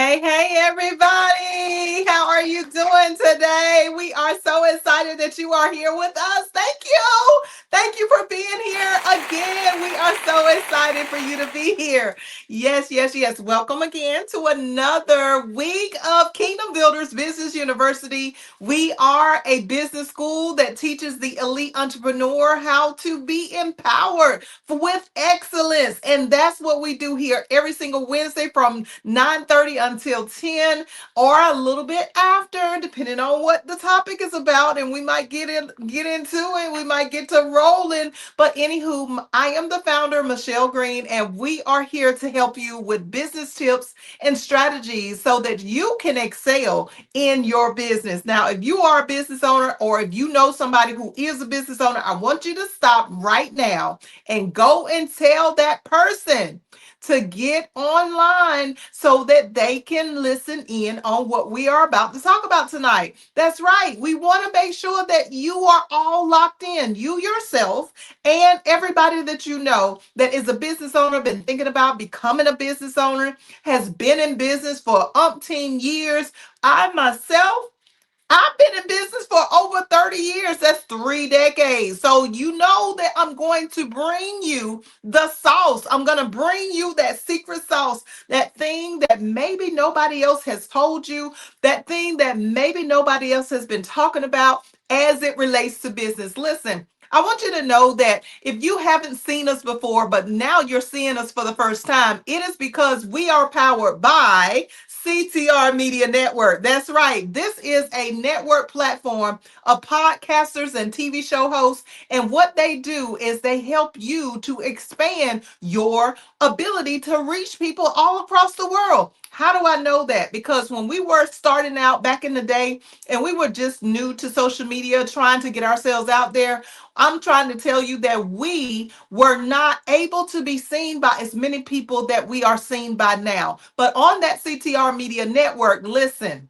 Hey, everybody. How are you doing today? We are so excited that you are here with us. Thank you. Thank you for being here again. We are so excited for you to be here. Yes, yes, yes. Welcome again to another week of Kingdom Builders Business University. We are a business school that teaches the elite entrepreneur how to be empowered with excellence. And that's what we do here every single Wednesday from 9:30 until 10 or a little bit after, depending on what the topic is about. And we might get into it. We might get to rolling. But anywho, I am the founder, Michelle Green, and we are here to help you with business tips and strategies so that you can excel in your business. Now, if you are a business owner or if you know somebody who is a business owner, I want you to stop right now and go and tell that person to get online so that they can listen in on what we are about to talk about tonight. That's right. We want to make sure that you are all locked in, you yourself and everybody that you know that is a business owner, been thinking about becoming a business owner, has been in business for umpteen years. I myself, I've been in business for over 30 years. That's 3 decades. So you know that I'm going to bring you the sauce. I'm going to bring you that secret sauce, that thing that maybe nobody else has told you, that thing that maybe nobody else has been talking about as it relates to business. Listen, I want you to know that if you haven't seen us before, but now you're seeing us for the first time, it is because we are powered by CTR Media Network. That's right. This is a network platform of podcasters and TV show hosts. And what they do is they help you to expand your ability to reach people all across the world. How do I know that? Because when we were starting out back in the day and we were just new to social media, trying to get ourselves out there, I'm trying to tell you that we were not able to be seen by as many people that we are seen by now. But on that CTR Media Network, listen,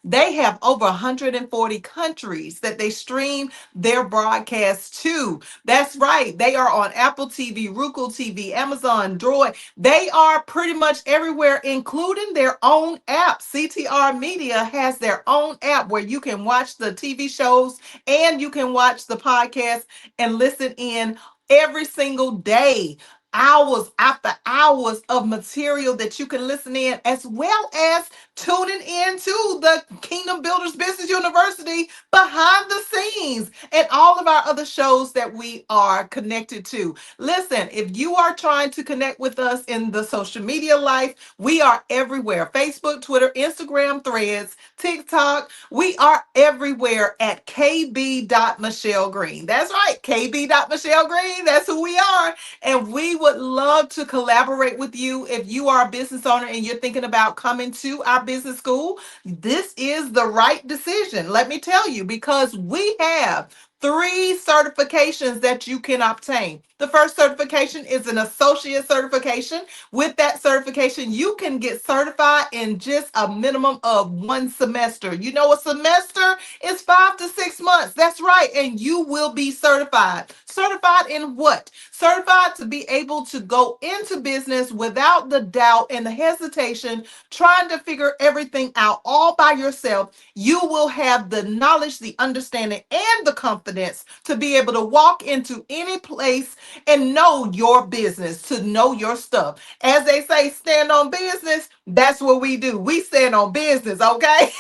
they have over 140 countries that they stream their broadcasts to. That's right. They are on Apple TV, Roku TV, Amazon, Droid. They are pretty much everywhere, including their own app. CTR Media has their own app where you can watch the TV shows and you can watch the podcast and listen in every single day. Hours after hours of material that you can listen in, as well as tuning in to the Kingdom Builders Business University behind the scenes and all of our other shows that we are connected to. Listen, if you are trying to connect with us in the social media life, we are everywhere: Facebook, Twitter, Instagram, Threads, TikTok. We are everywhere at kb.michellegreen. That's right, kb.michellegreen. That's who we are. And we would love to collaborate with you. If you are a business owner and you're thinking about coming to our business school, this is the right decision. Let me tell you, because we have three certifications that you can obtain. The first certification is an associate certification. With that certification, you can get certified in just a minimum of 1 semester. You know, a semester is 5 to 6 months. That's right. And you will be certified. Certified in what? Certified to be able to go into business without the doubt and the hesitation, trying to figure everything out all by yourself. You will have the knowledge, the understanding, and the confidence to be able to walk into any place and know your business, to know your stuff. As they say, stand on business. That's what we do. We stand on business, okay?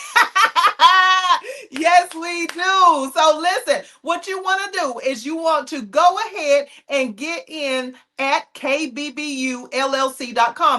Yes, we do. So listen, what you want to do is you want to go ahead and get in at kbbullc.com.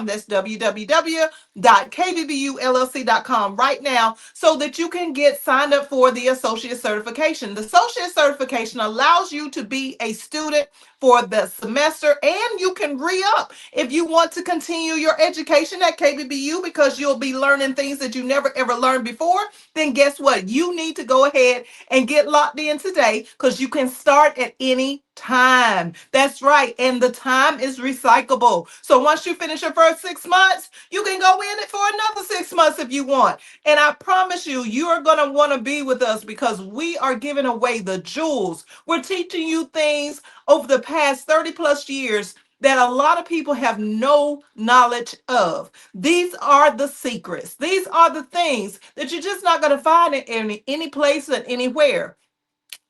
That's www.kbbullc.com right now so that you can get signed up for the associate certification. The associate certification allows you to be a student for the semester, and you can re-up if you want to continue your education at KBBU because you'll be learning things that you never ever learned before. Then guess what? You need to go ahead and get locked in today because you can start at any time. That's right. And the time is recyclable. So once you finish your first 6 months, you can go in it for another 6 months if you want. And I promise you, you are going to want to be with us because we are giving away the jewels. We're teaching you things over the past 30 plus years that a lot of people have no knowledge of. These are the secrets. These are the things that you're just not going to find in any place and anywhere.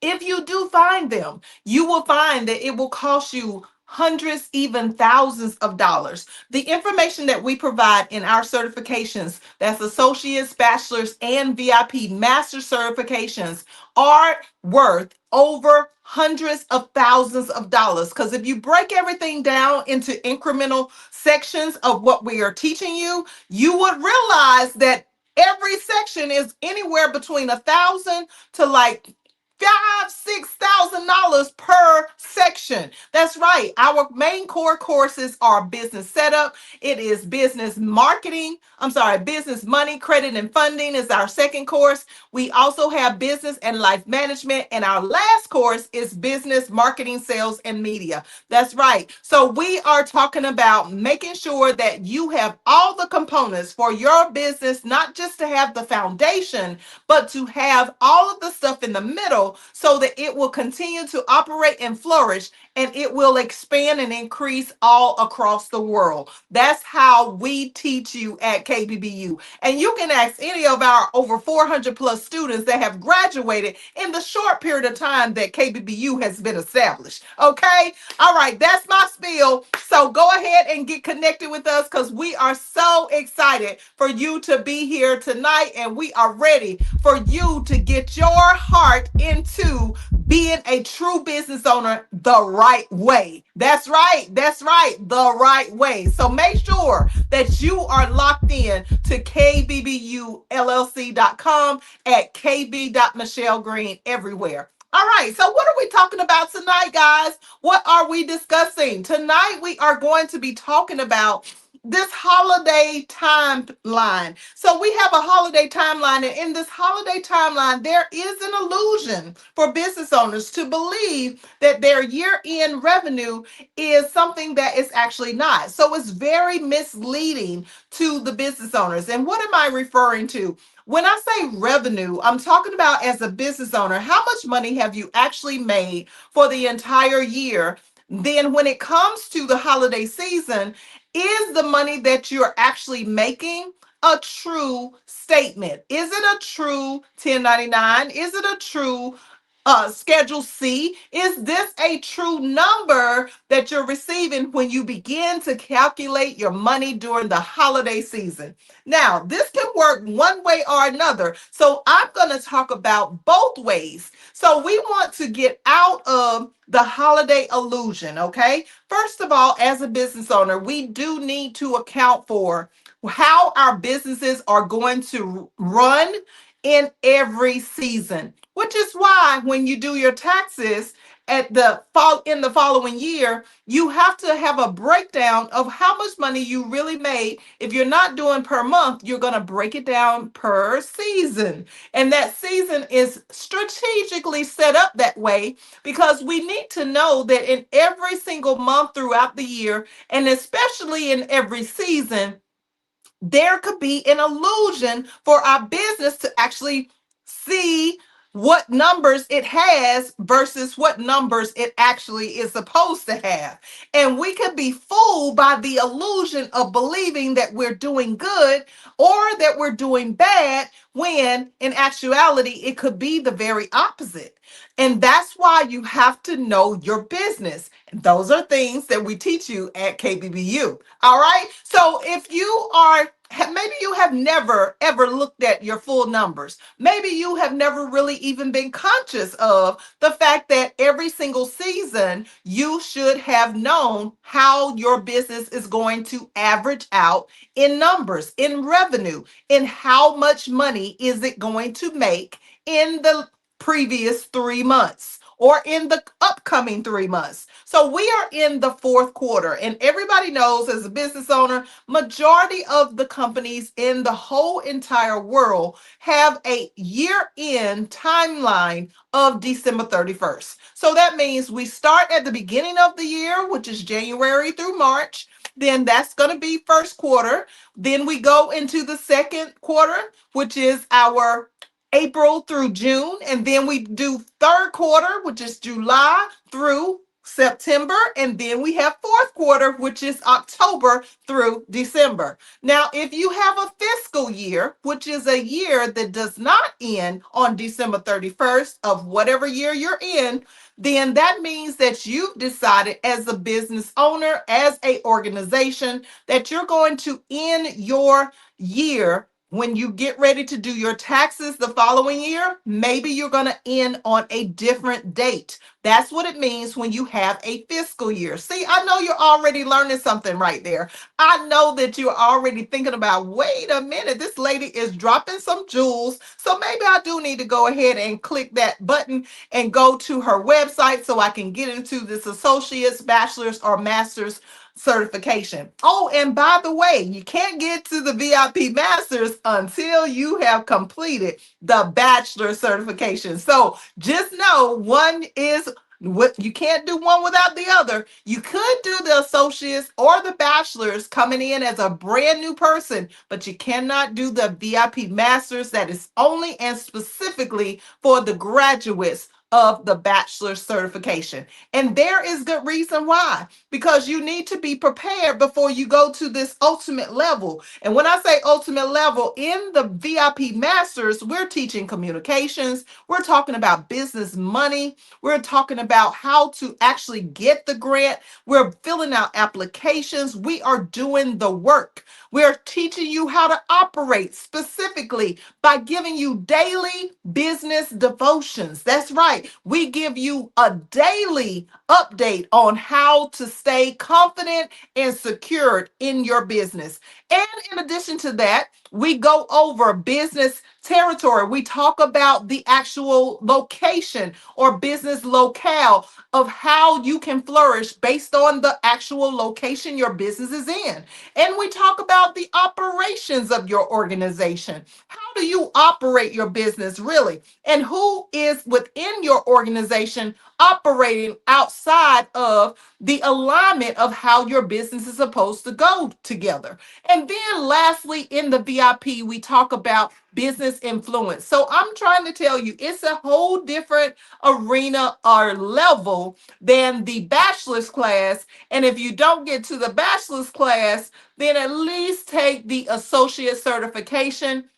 If you do find them, you will find that it will cost you hundreds, even thousands of dollars. The information that we provide in our certifications, that's associates, bachelors, and VIP master certifications, are worth over hundreds of thousands of dollars. Because if you break everything down into incremental sections of what we are teaching you, you would realize that every section is anywhere between 1,000 to like $5,000-6,000 per section. That's right. Our main core courses are business setup. It is business marketing. I'm sorry, business money, credit, and funding is our second course. We also have business and life management. And our last course is business marketing, sales, and media. That's right. So we are talking about making sure that you have all the components for your business, not just to have the foundation, but to have all of the stuff in the middle so that it will continue to operate and flourish, and it will expand and increase all across the world. That's how we teach you at KBBU. And you can ask any of our over 400 plus students that have graduated in the short period of time that KBBU has been established. Okay? All right, that's my spiel. So go ahead and get connected with us because we are so excited for you to be here tonight, and we are ready for you to get your heart into being a true business owner the right way. That's right. That's right. The right way. So make sure that you are locked in to kbbullc.com at kb.michellegreen everywhere. All right. So what are we talking about tonight, guys? What are we discussing? Tonight, we are going to be talking about this holiday timeline. So we have a holiday timeline, and in this holiday timeline, there is an illusion for business owners to believe that their year-end revenue is something that is actually not. So it's very misleading to the business owners. And what am I referring to? When I say revenue, I'm talking about as a business owner, how much money have you actually made for the entire year? Then when it comes to the holiday season, is the money that you're actually making a true statement? Is it a true 1099? Is it a true Schedule C? Is this a true number that you're receiving when you begin to calculate your money during the holiday season? Now, this can work one way or another. So I'm going to talk about both ways. So we want to get out of the holiday illusion, okay? First of all, as a business owner, we do need to account for how our businesses are going to run in every season, which is why when you do your taxes at the fall in the following year, you have to have a breakdown of how much money you really made. If you're not doing per month, you're going to break it down per season. And that season is strategically set up that way because we need to know that in every single month throughout the year, and especially in every season, there could be an illusion for our business to actually see what numbers it has versus what numbers it actually is supposed to have. And we could be fooled by the illusion of believing that we're doing good or that we're doing bad when in actuality it could be the very opposite. And that's why you have to know your business. And those are things that we teach you at KBBU. All right. So if you are, maybe you have never ever looked at your full numbers. Maybe you have never really even been conscious of the fact that every single season you should have known how your business is going to average out in numbers, in revenue, in how much money is it going to make in the previous 3 months or in the upcoming 3 months. So we are in the fourth quarter, and everybody knows as a business owner, majority of the companies in the whole entire world have a year-end timeline of December 31st. So that means we start at the beginning of the year, which is January through March. Then that's going to be first quarter. Then we go into the second quarter, which is our April through June, and then we do third quarter, which is July through September, and then we have fourth quarter, which is October through December. Now, if you have a fiscal year, which is a year that does not end on December 31st of whatever year you're in, then that means that you've decided as a business owner, as a organization, that you're going to end your year when you get ready to do your taxes the following year. Maybe you're going to end on a different date. That's what it means when you have a fiscal year. See, I know you're already learning something right there. I know that you're already thinking about, wait a minute, this lady is dropping some jewels. So maybe I do need to go ahead and click that button and go to her website so I can get into this associate's, bachelor's, or master's certification. Oh, and by the way, you can't get to the VIP masters until you have completed the bachelor certification. So just know one is what you can't do one without the other. You could do the associates or the bachelors coming in as a brand new person, but you cannot do the VIP masters. That is only and specifically for the graduates of the bachelor certification. And there is good reason why, because you need to be prepared before you go to this ultimate level. And when I say ultimate level, in the VIP masters, we're teaching communications, we're talking about business money, we're talking about how to actually get the grant, we're filling out applications, we are doing the work. We're teaching you how to operate specifically by giving you daily business devotions. That's right. We give you a daily update on how to stay confident and secured in your business. And in addition to that, we go over business territory. We talk about the actual location or business locale of how you can flourish based on the actual location your business is in. And we talk about the operations of your organization. How do you operate your business really? And who is within your organization operating outside of the alignment of how your business is supposed to go together? And then lastly, in the VIP, we talk about business influence. So I'm trying to tell you, it's a whole different arena or level than the bachelor's class. And if you don't get to the bachelor's class, then at least take the associate certification,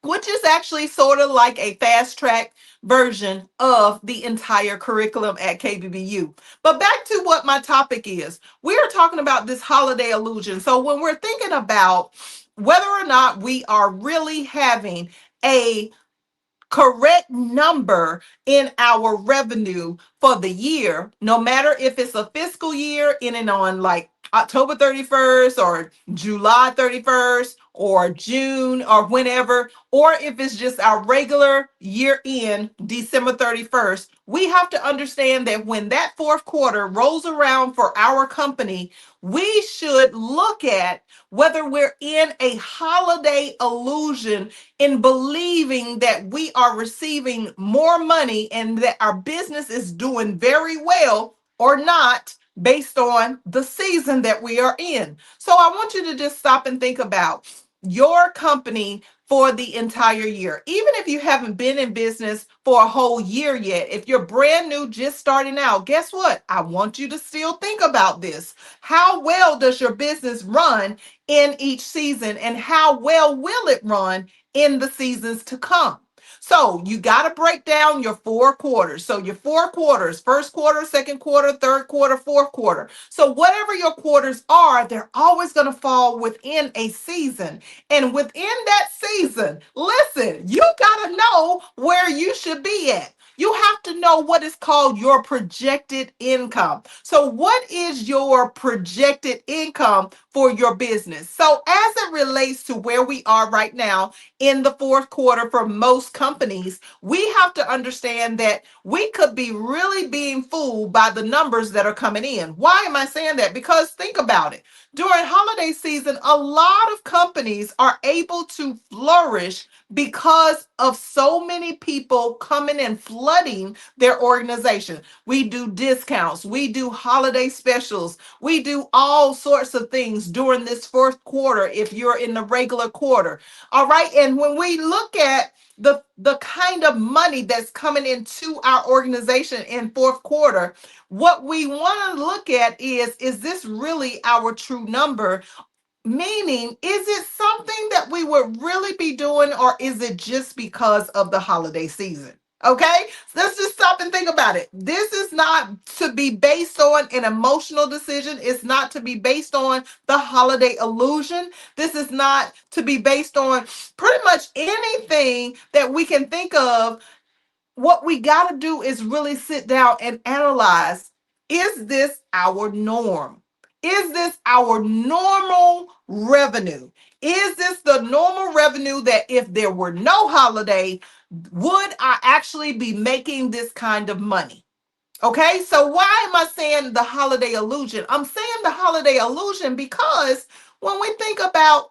which is actually sort of like a fast track version of the entire curriculum at KBBU. But back to what my topic is. We are talking about this holiday illusion. So when we're thinking about whether or not we are really having a correct number in our revenue for the year, no matter if it's a fiscal year ending on like October 31st or July 31st or June or whenever, or if it's just our regular year end, December 31st, we have to understand that when that fourth quarter rolls around for our company, we should look at whether we're in a holiday illusion in believing that we are receiving more money and that our business is doing very well or not based on the season that we are in. So I want you to just stop and think about your company for the entire year. Even if you haven't been in business for a whole year yet, if you're brand new, just starting out, guess what? I want you to still think about this. How well does your business run in each season, and how well will it run in the seasons to come? So you got to break down your four quarters. So your four quarters, first quarter, second quarter, third quarter, fourth quarter. So whatever your quarters are, they're always going to fall within a season. And within that season, listen, you got to know where you should be at. You have to know what is called your projected income. So what is your projected income for your business? So as it relates to where we are right now in the fourth quarter for most companies, we have to understand that we could be really being fooled by the numbers that are coming in. Why am I saying that? Because think about it. During holiday season, a lot of companies are able to flourish because of so many people coming and flooding their organization. We do discounts, we do holiday specials, we do all sorts of things during this fourth quarter if you're in the regular quarter. All right. And when we look at the kind of money that's coming into our organization in fourth quarter, what we want to look at is this really our true number? Meaning, is it something that we would really be doing, or is it just because of the holiday season? Okay, let's just stop and think about it. This is not to be based on an emotional decision. It's not to be based on the holiday illusion. This is not to be based on pretty much anything that we can think of. What we got to do is really sit down and analyze, is this our norm? Is this our normal revenue? Is this the normal revenue that if there were no holiday, would I actually be making this kind of money? Okay, so why am I saying the holiday illusion? I'm saying the holiday illusion because when we think about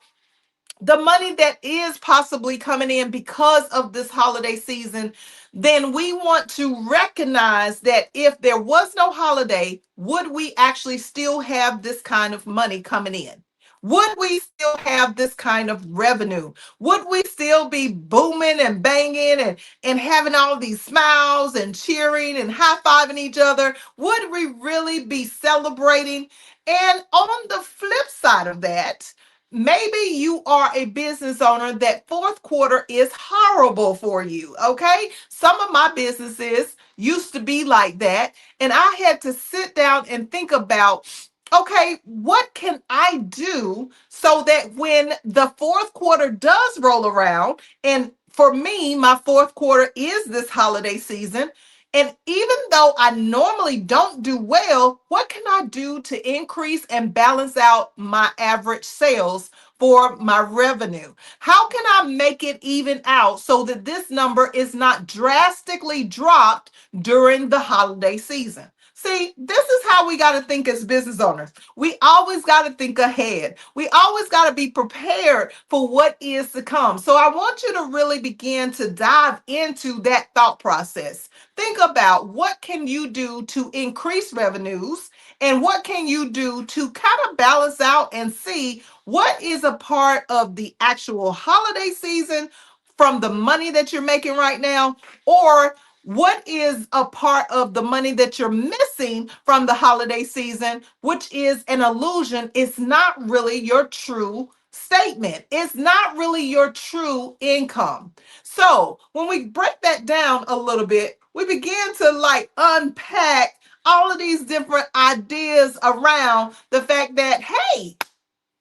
the money that is possibly coming in because of this holiday season, then we want to recognize that if there was no holiday, would we actually still have this kind of money coming in? Would we still have this kind of revenue? Would we still be booming and banging and having all these smiles and cheering and high-fiving each other? Would we really be celebrating? And on the flip side of that, maybe you are a business owner that fourth quarter is horrible for you. Okay. Some of my businesses used to be like that. And I had to sit down and think about, okay, what can I do so that when the fourth quarter does roll around, and for me, my fourth quarter is this holiday season. And even though I normally don't do well, what can I do to increase and balance out my average sales for my revenue? How can I make it even out so that this number is not drastically dropped during the holiday season? See, this is how we got to think as business owners. We always got to think ahead. We always got to be prepared for what is to come. So I want you to really begin to dive into that thought process. Think about what can you do to increase revenues, and what can you do to kind of balance out and see what is a part of the actual holiday season from the money that you're making right now, or what is a part of the money that you're missing from the holiday season, which is an illusion. It's not really your true statement. It's not really your true income. So when we break that down a little bit, we begin to like unpack all of these different ideas around the fact that, hey,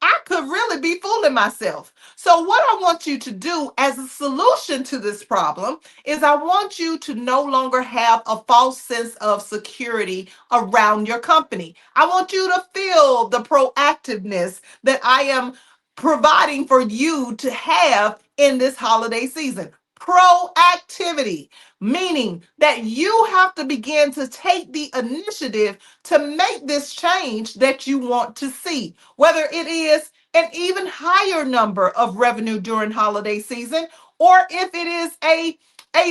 I could really be fooling myself. So, what I want you to do as a solution to this problem is I want you to no longer have a false sense of security around your company. I want you to feel the proactiveness that I am providing for you to have in this holiday season. Proactivity, meaning that you have to begin to take the initiative to make this change that you want to see, whether it is an even higher number of revenue during holiday season, or if it is a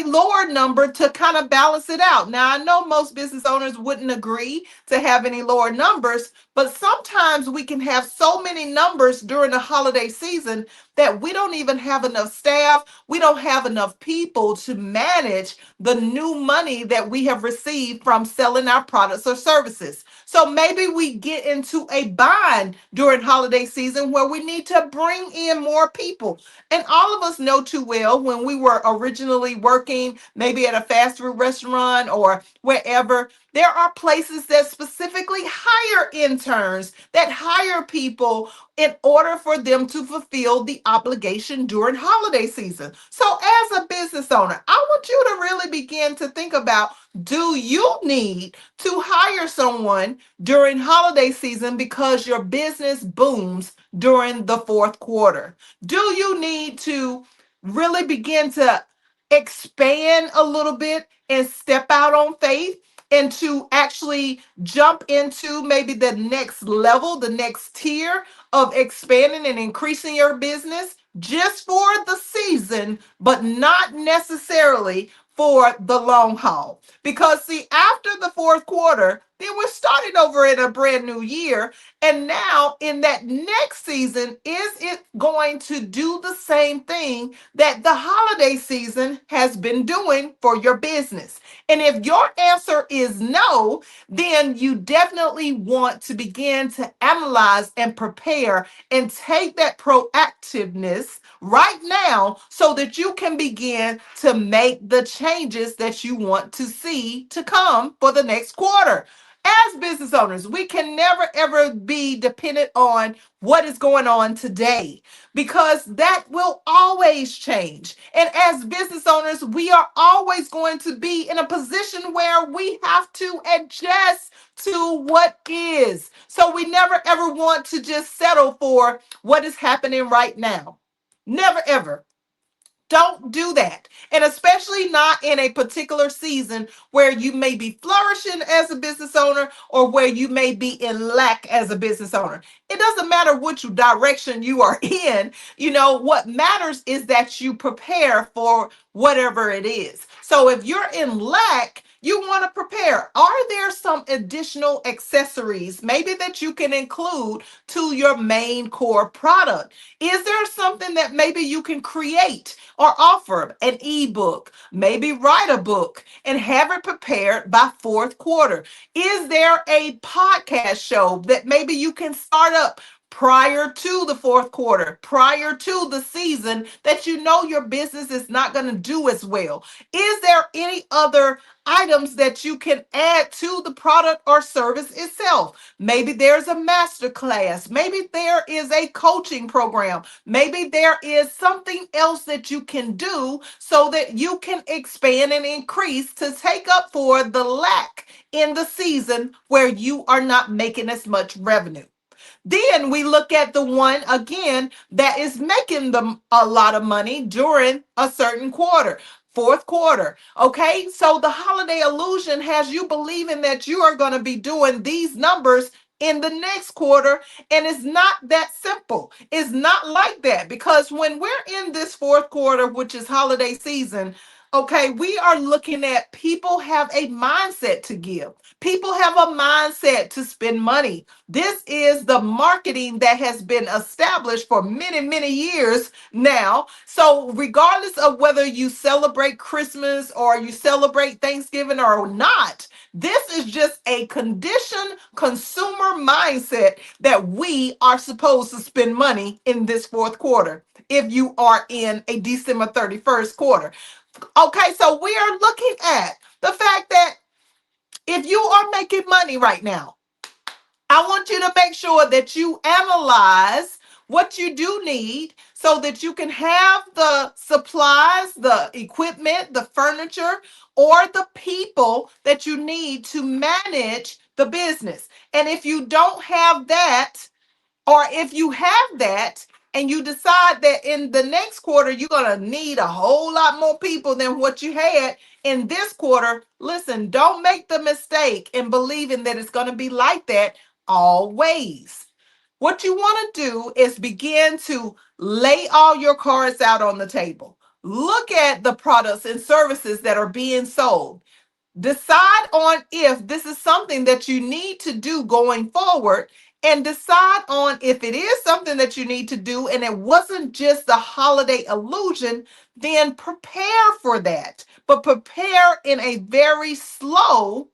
lower number to kind of balance it out. Now, I know most business owners wouldn't agree to have any lower numbers, but sometimes we can have so many numbers during the holiday season that we don't even have enough staff. We don't have enough people to manage the new money that we have received from selling our products or services. So maybe we get into a bind during holiday season where we need to bring in more people. And all of us know too well, when we were originally working maybe at a fast food restaurant or wherever, there are places that specifically hire interns, that hire people in order for them to fulfill the obligation during holiday season. So as a business owner, I want you to really begin to think about, do you need to hire someone during holiday season because your business booms during the fourth quarter? Do you need to really begin to expand a little bit and step out on faith and to actually jump into maybe the next level, the next tier of expanding and increasing your business just for the season, but not necessarily for the long haul? Because see, after the fourth quarter, then we're starting over in a brand new year. And now, in that next season, is it going to do the same thing that the holiday season has been doing for your business? And if your answer is no, then you definitely want to begin to analyze and prepare and take that proactiveness right now so that you can begin to make the changes that you want to see to come for the next quarter. As business owners, we can never ever be dependent on what is going on today because that will always change. And as business owners, we are always going to be in a position where we have to adjust to what is. So we never ever want to just settle for what is happening right now. Never ever. Don't do that. And especially not in a particular season where you may be flourishing as a business owner or where you may be in lack as a business owner. It doesn't matter which direction you are in. You know, what matters is that you prepare for whatever it is. So if you're in lack, you want to prepare. Are there some additional accessories maybe that you can include to your main core product? Is there something that maybe you can create or offer an ebook, maybe write a book and have it prepared by fourth quarter? Is there a podcast show that maybe you can start up prior to the fourth quarter, prior to the season that you know your business is not going to do as well? Is there any other items that you can add to the product or service itself? Maybe there's a master class. Maybe there is a coaching program. Maybe there is something else that you can do so that you can expand and increase to take up for the lack in the season where you are not making as much revenue. Then we look at the one again that is making them a lot of money during a certain quarter. Fourth quarter. Okay. So the holiday illusion has you believing that you are going to be doing these numbers in the next quarter. And it's not that simple. It's not like that because when we're in this fourth quarter, which is holiday season, okay, we are looking at people have a mindset to give. People have a mindset to spend money. This is the marketing that has been established for many, many years now. So, regardless of whether you celebrate Christmas or you celebrate Thanksgiving or not, this is just a conditioned consumer mindset that we are supposed to spend money in this fourth quarter if you are in a December 31st quarter. Okay, so we are looking at the fact that if you are making money right now, I want you to make sure that you analyze what you do need so that you can have the supplies, the equipment, the furniture, or the people that you need to manage the business. And if you don't have that, or if you have that and you decide that in the next quarter you're going to need a whole lot more people than what you had in this quarter, listen, don't make the mistake in believing that it's going to be like that always. What you want to do is begin to lay all your cards out on the table. Look at the products and services that are being sold. Decide on if this is something that you need to do going forward, and decide on if it is something that you need to do and it wasn't just the holiday illusion, then prepare for that. But prepare in a very slow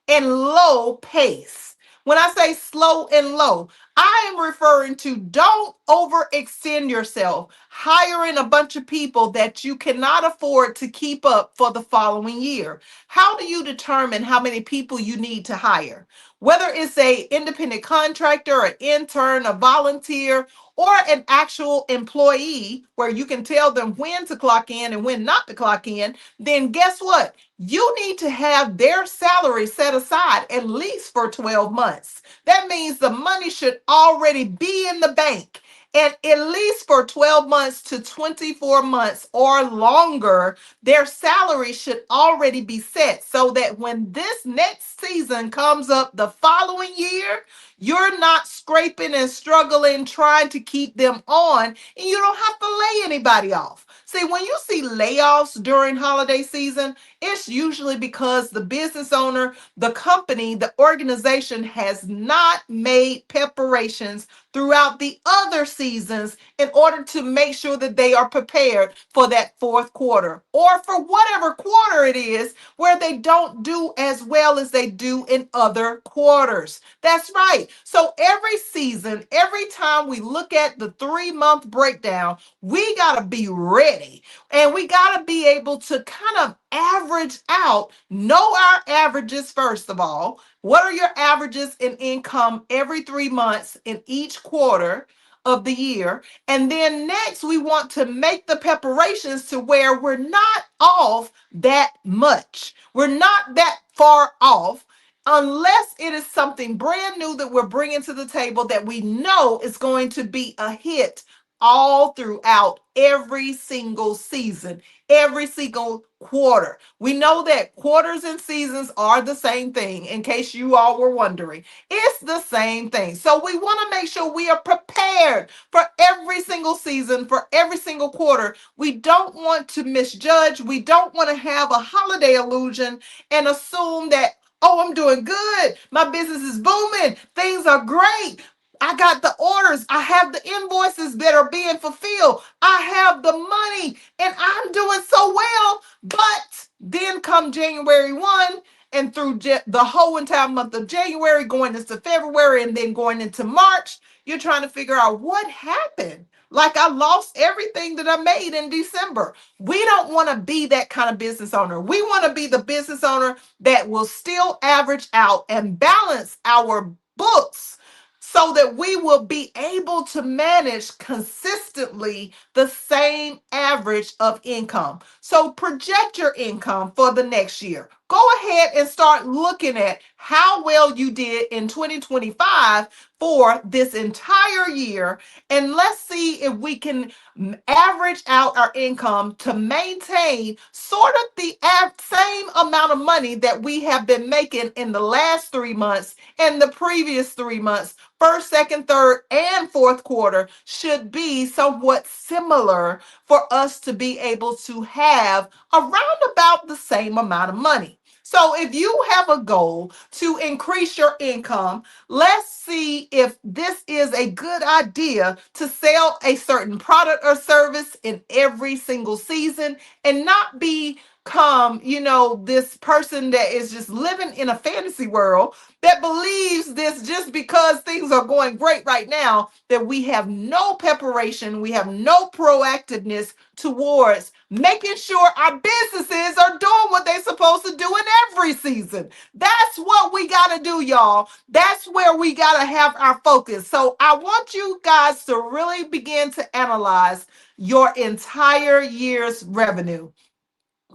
and low pace. When I say slow and low, I am referring to don't overextend yourself, hiring a bunch of people that you cannot afford to keep up for the following year. How do you determine how many people you need to hire? Whether it's a independent contractor, an intern, a volunteer, or an actual employee where you can tell them when to clock in and when not to clock in, then guess what? You need to have their salary set aside at least for 12 months. That means the money should already be in the bank. And at least for 12 months to 24 months or longer, their salary should already be set so that when this next season comes up the following year, You're not scraping and struggling trying to keep them on, and you don't have to lay anybody off. See, when you see layoffs during holiday season, it's usually because the business owner, the company, the organization has not made preparations throughout the other seasons in order to make sure that they are prepared for that fourth quarter or for whatever quarter it is where they don't do as well as they do in other quarters. That's right. So every season, every time we look at the 3 month breakdown, we got to be ready and we got to be able to kind of average out, know our averages first of all. What are your averages in income every 3 months in each quarter of the year? And then next, we want to make the preparations to where we're not off that much. We're not that far off unless it is something brand new that we're bringing to the table that we know is going to be a hit all throughout every single season, every single quarter. We know that quarters and seasons are the same thing, in case you all were wondering. It's the same thing. So we want to make sure we are prepared for every single season, for every single quarter. We don't want to misjudge. We don't want to have a holiday illusion and assume that, oh, I'm doing good. My business is booming. Things are great. I got the orders. I have the invoices that are being fulfilled. I have the money and I'm doing so well. But then come January 1 and through the whole entire month of January, going into February and then going into March, you're trying to figure out what happened. Like I lost everything that I made in December. We don't want to be that kind of business owner. We want to be the business owner that will still average out and balance our books so that we will be able to manage consistently the same average of income. So project your income for the next year. Go ahead and start looking at how well you did in 2025 for this entire year. And let's see if we can average out our income to maintain sort of the same amount of money that we have been making in the last 3 months and the previous 3 months. First, second, third, and fourth quarter should be somewhat similar for us to be able to have around about the same amount of money. So if you have a goal to increase your income, let's see if this is a good idea to sell a certain product or service in every single season and not become, this person that is just living in a fantasy world that believes this just because things are going great right now, that we have no preparation, we have no proactiveness towards making sure our businesses are doing what they're supposed to do in every season. That's what we got to do, y'all. That's where we got to have our focus. So I want you guys to really begin to analyze your entire year's revenue.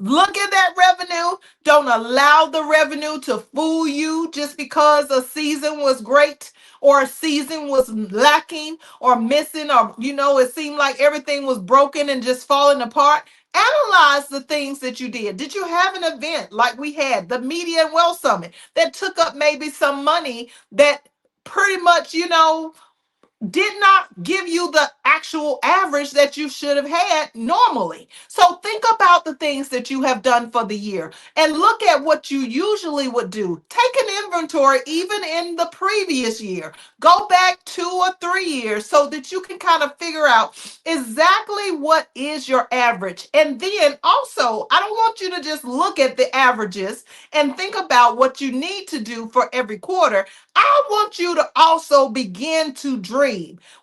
Look at that revenue. Don't allow the revenue to fool you just because a season was great or a season was lacking or missing, or it seemed like everything was broken and just falling apart. Analyze the things that you did. Did you have an event like we had, the Media and Wealth Summit, that took up maybe some money that pretty much, did not give you the actual average that you should have had normally? So think about the things that you have done for the year and look at what you usually would do. Take an inventory even in the previous year. Go back 2 or 3 years so that you can kind of figure out exactly what is your average. And then also, I don't want you to just look at the averages and think about what you need to do for every quarter. I want you to also begin to dream.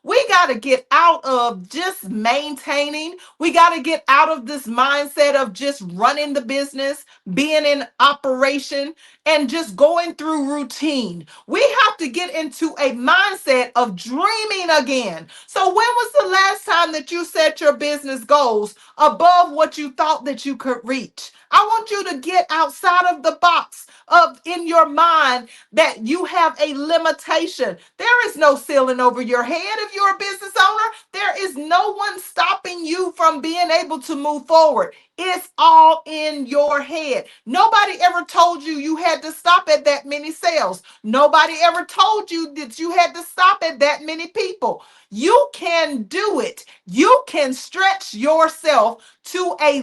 We got to get out of just maintaining. We got to get out of this mindset of just running the business, being in operation, and just going through routine. We have to get into a mindset of dreaming again. So when was the last time that you set your business goals above what you thought that you could reach? I want you to get outside of the box of in your mind that you have a limitation. There is no ceiling over your head if you're a business owner. There is no one stopping stopping you from being able to move forward. It's all in your head. Nobody ever told you you had to stop at that many sales. Nobody ever told you that you had to stop at that many people. You can do it. You can stretch yourself to a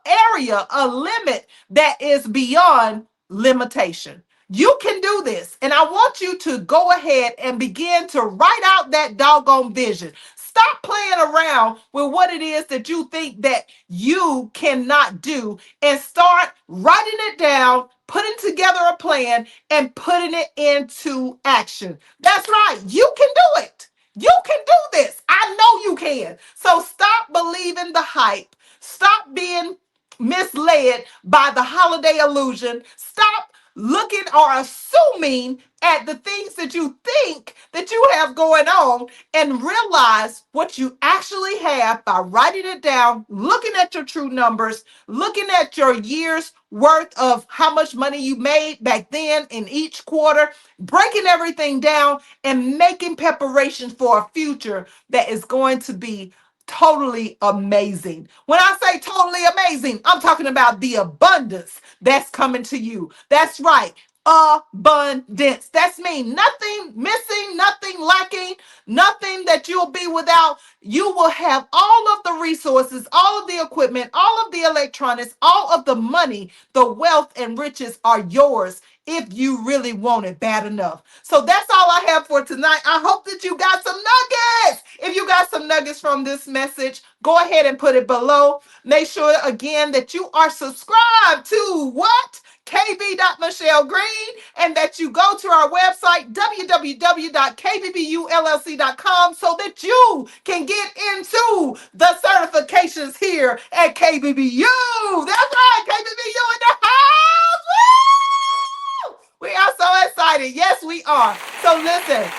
area, a limit that is beyond limitation. You can do this. And I want you to go ahead and begin to write out that doggone vision. Stop playing around with what it is that you think that you cannot do and start writing it down, putting together a plan, and putting it into action. That's right. You can do it. You can do this. I know you can. So stop believing the hype. Stop being misled by the holiday illusion. Stop looking or assuming at the things that you think that you have going on and realize what you actually have by writing it down, looking at your true numbers, looking at your year's worth of how much money you made back then in each quarter, breaking everything down and making preparations for a future that is going to be totally amazing. When I say totally amazing, I'm talking about the abundance that's coming to you. That's right. Abundance. That's me. Nothing missing, nothing lacking, nothing that you'll be without. You will have all of the resources, all of the equipment, all of the electronics, all of the money. The wealth and riches are yours if you really want it bad enough. So that's all I have for tonight. I hope that you got some nuggets. If you got some nuggets from this message, go ahead and put it below. Make sure again that you are subscribed to what? kb.michellegreen, and that you go to our website www.kbbullc.com so that you can get into the certifications here at KBBU. That's right, KBBU in the house. Woo! We are so excited. Yes, we are. So listen.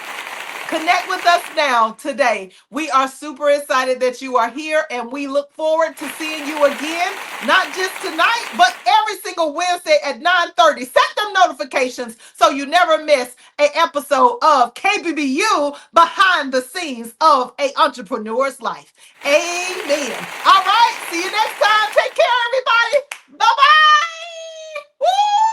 Connect with us now today. We are super excited that you are here, and we look forward to seeing you again, not just tonight, but every single Wednesday at 9:30. Set them notifications so you never miss an episode of KBBU Behind the Scenes of an Entrepreneur's Life. Amen. All right. See you next time. Take care, everybody. Bye-bye. Woo!